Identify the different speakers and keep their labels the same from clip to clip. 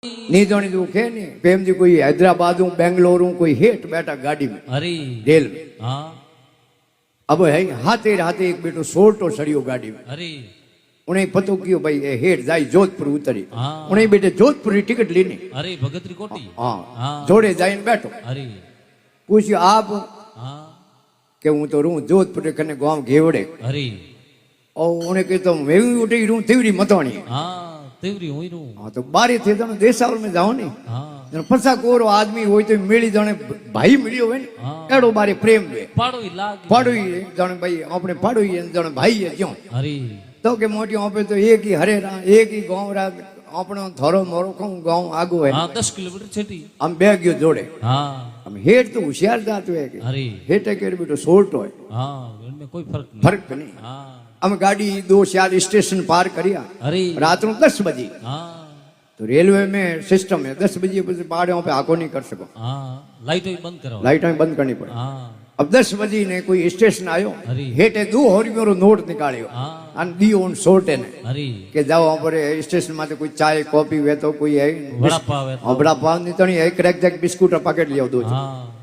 Speaker 1: नहीं जानी तो खे नहीं प्रेम जी कोई हैदराबाद हूँ बेंगलोर हूँ कोई हेठ बैठा गाड़ी में
Speaker 2: अरे
Speaker 1: रेल में
Speaker 2: हाँ
Speaker 1: अब है हाथे हाथे एक बेटो सोटो सड़ियो गाड़ी में
Speaker 2: अरे
Speaker 1: उन्हें पतो कियो भाई ये हेठ जाई जोधपुर उतरी
Speaker 2: हाँ
Speaker 1: उन्हें बेटे जोधपुर की टिकट लेनी
Speaker 2: अरे भगतरी कोटी
Speaker 1: हाँ जोड़े जाइन बैठो
Speaker 2: अरे
Speaker 1: पूछियो आप
Speaker 2: हाँ
Speaker 1: के हूँ तो रू जोधपुर कने गांव घेवड़े
Speaker 2: अरे
Speaker 1: और उन्हें कही तो मैं भी उठी रू तेवरी मतवाणी
Speaker 2: हाँ तेवरी हुई रू
Speaker 1: हाँ तो बारे थे तो देसावर में जाओ नहीं
Speaker 2: हाँ
Speaker 1: जन फसा कोरो आदमी होय तो मिली जाने भाई मिलियो होय ने
Speaker 2: हाँ।
Speaker 1: एड़ो बारे प्रेम वे
Speaker 2: पाड़ो ही लाग
Speaker 1: पाड़ोई जाने भाई अपने पाड़ोई है जाने भाई है क्यों
Speaker 2: अरे
Speaker 1: तो के मोटी पे तो एक ही हरे रा एक ही गांव रा अपनो थोरो मोरो को गांव आगो है
Speaker 2: हाँ 10 किलोमीटर छेटी
Speaker 1: हम बेग्यो जोड़े
Speaker 2: हाँ
Speaker 1: हम हेट तो होशियार जात है के
Speaker 2: अरे
Speaker 1: हेटे के बेटो शॉर्ट होय
Speaker 2: हाँ इनमें कोई फर्क
Speaker 1: नहीं
Speaker 2: हाँ
Speaker 1: हम गाड़ी 2-4 स्टेशन पार करिया
Speaker 2: अरे
Speaker 1: रात को 10 बजे
Speaker 2: हाँ
Speaker 1: तो रेलवे में सिस्टम है 10 बजे पहाड़ों पे आको नहीं कर सको
Speaker 2: हाँ लाइटें बंद करो
Speaker 1: लाइटें बंद करनी पड़े
Speaker 2: हाँ
Speaker 1: अब 10 बजे ने कोई स्टेशन आयो
Speaker 2: अरे
Speaker 1: हेटे 2 होरियो नोट निकालियो
Speaker 2: हाँ
Speaker 1: अन दियो उन सोटे ने
Speaker 2: अरे
Speaker 1: के जाओ पर स्टेशन में कोई चाय कॉफी वे तो कोई है
Speaker 2: बड़ा पाव है तो।
Speaker 1: बड़ा पाव नहीं तो नहीं है क्रैक जैक बिस्कुट और पैकेट लियो दो
Speaker 2: हाँ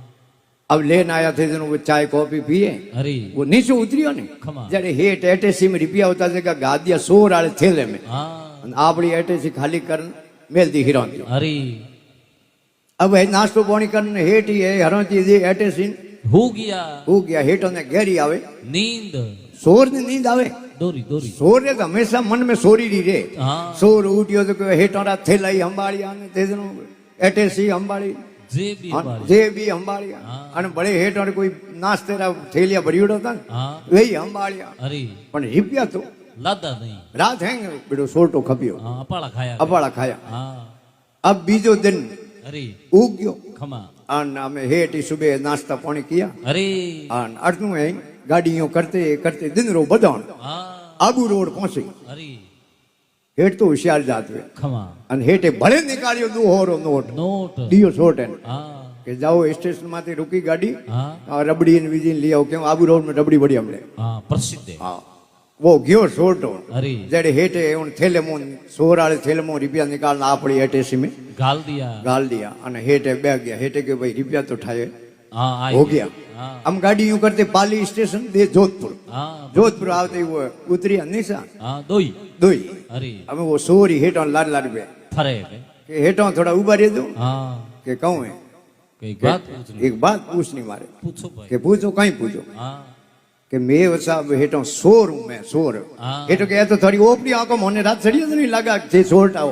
Speaker 1: अब लेन आया थे जन वो चाय कॉफी पिए
Speaker 2: अरे
Speaker 1: वो नीचे उतरियो ने
Speaker 2: खमा
Speaker 1: जरे हेट एटेसी में रुपया होता जगह गादिया 100 वाले थैले में
Speaker 2: हाँ
Speaker 1: आपड़ी एटेसी खाली कर मेल दी हिरोन
Speaker 2: अरे
Speaker 1: अब है नाश्तो पानी करने हेट ही है हरों चीज एटेसी
Speaker 2: हो गया
Speaker 1: हेटों ने गहरी आवे
Speaker 2: नींद
Speaker 1: सोर ने नींद आवे
Speaker 2: दोरी दोरी
Speaker 1: सोर ने तो हमेशा मन में सोरी री रे
Speaker 2: हाँ
Speaker 1: सोर उठियो तो कोई हेटोरा थेलाई हंबाड़िया ने तेजनो एटेसी हंबाड़ी जे भी हंबाड़िया
Speaker 2: हाँ।
Speaker 1: अन बड़े हेटोर कोई नाश्ते रा थेलिया भरियोड़ो था
Speaker 2: हाँ
Speaker 1: वही हंबाड़िया
Speaker 2: अरे
Speaker 1: पण रिपिया तो
Speaker 2: लादा नहीं
Speaker 1: रात है बेड़ो सोटो खपियो
Speaker 2: हाँ
Speaker 1: अपाड़ा खाया
Speaker 2: हाँ
Speaker 1: अब बीजो दिन
Speaker 2: अरे
Speaker 1: उग गयो
Speaker 2: खमा
Speaker 1: अन हमें हेट सुबह नाश्ता पानी किया
Speaker 2: अरे
Speaker 1: अन अर्नु है गाड़ियों करते करते दिन रो बदान
Speaker 2: हाँ
Speaker 1: आबू रोड पहुंची
Speaker 2: अरे
Speaker 1: हेठ तो होशियार जात हुए
Speaker 2: खमा
Speaker 1: अन हेठे भले निकालियो 2 होरो नोट
Speaker 2: नोट
Speaker 1: दियो सोट है
Speaker 2: हाँ
Speaker 1: के जाओ स्टेशन माथे रुकी गाड़ी
Speaker 2: हाँ
Speaker 1: और रबड़ी ने विजिन लिया क्यों आबू रोड में रबड़ी बड़ी हमले
Speaker 2: हाँ प्रसिद्ध है
Speaker 1: हाँ वो गयो सोटो
Speaker 2: अरे
Speaker 1: जड़े हेठे उन थैले मुन 100 वाले थैले मुन रुपया निकालना आपड़ी एटेसी में गाल दिया अन हेठे बैग गया हेठे के भाई रुपया तो ठाए
Speaker 2: हाँ
Speaker 1: हो गया
Speaker 2: हाँ
Speaker 1: हम गाड़ी यूं करते पाली स्टेशन दे जोधपुर
Speaker 2: हाँ
Speaker 1: जोधपुर आते वो उतरी निशा
Speaker 2: हाँ दोई
Speaker 1: दोई
Speaker 2: अरे
Speaker 1: हमें वो सोरी हेठों लाड लाड पे
Speaker 2: फरे
Speaker 1: के हेठों थोड़ा उबा रह दो
Speaker 2: हाँ
Speaker 1: के कहूँ है
Speaker 2: एक बात पूछनी
Speaker 1: एक बात पूछनी मारे
Speaker 2: पूछो भाई
Speaker 1: के पूछो कहीं पूछो
Speaker 2: हाँ
Speaker 1: के मैं साहब हेठों 100 मैं 100
Speaker 2: हाँ
Speaker 1: हेठों के तो थोड़ी ओपनी आंखों मोने रात सड़ी तो नहीं लगा 6 सोट आओ